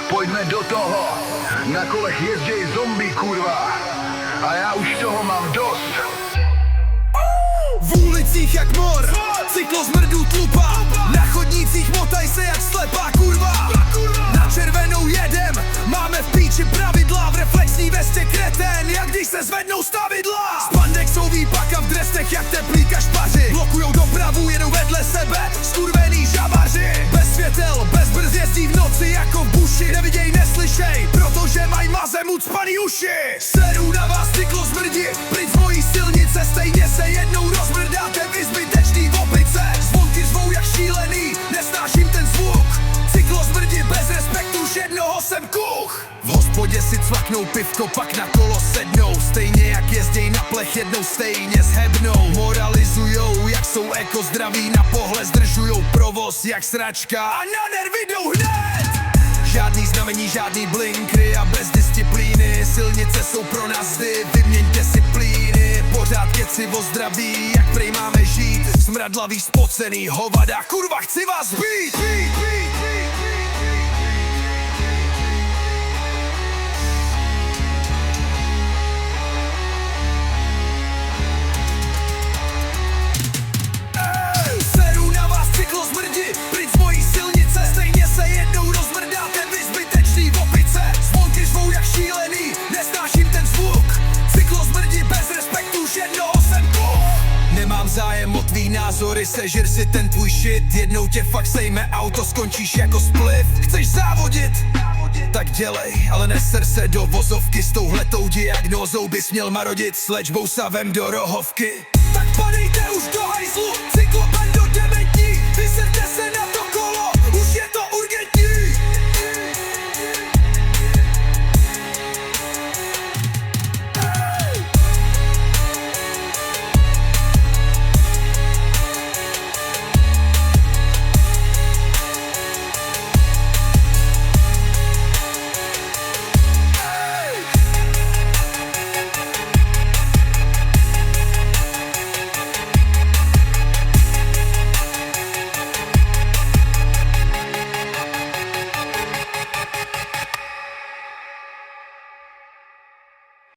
Pojďme do toho. Na kolech jezděj zombie, kurva. A já už toho mám dost. V ulicích jak mor, cyklozmrdů tlupa. Na chodnících motaj se jak slepá kurva. Na červenou jedem, máme v píči pravidla. V reflexní vestě kretén, jak když se zvednou stavidla. Spandexový paka v drestech jak teplý kašpaři. Blokujou dopravu, jedou vedle sebe skurvený žabaři. Bez světel, bez brzd jezdí v noci jako v buši. Neviděj, neslyšej, protože mají mazem ucpaný uši. Seru na vás cyklozmrdi, pryč z mojí silnice. Stejně se jednou rozmrdáte vy zbytečný opice. Zvonky zvou jak šílený, nesnáším ten zvuk. Cyklozmrdi bez respektu, už jednoho jsem kuch. V hospodě si cvaknou pivko, pak na kolo sednou. Stejně jak jezděj na plech, jednou stejně zhebnou. Moralizujou, jak jsou ekozdraví, na pohled zdržujou provoz jak sračka. A na nervy jdou hned. Žádný znamení, žádný blinkry a bez disciplíny. Silnice jsou pro nás zdy, vyměňte si plíny. Pořád keci o zdraví, jak prej máme žít. Smradlavý, spocený hovada, kurva chci vás být. Seru na vás cyklozmrdi, pryč z mojí silnice. Stejně se jednou rozmrdáte vy zbytečný opice. Zvonky řvou jak šílený, nesnáším ten zvuk. Cyklozmrdi bez respektu, už jednoho jsem kuch. Nemám zájem o tvý názory, sežer si ten tvůj shit. Jednou tě fakt sejme auto, skončíš jako spliv. Chceš závodit? Tak dělej, ale neser se do vozovky. S touhletou diagnózou bys měl marodit s léčbou savem do rohovky. Tak padejte už do hajzlu, cyklo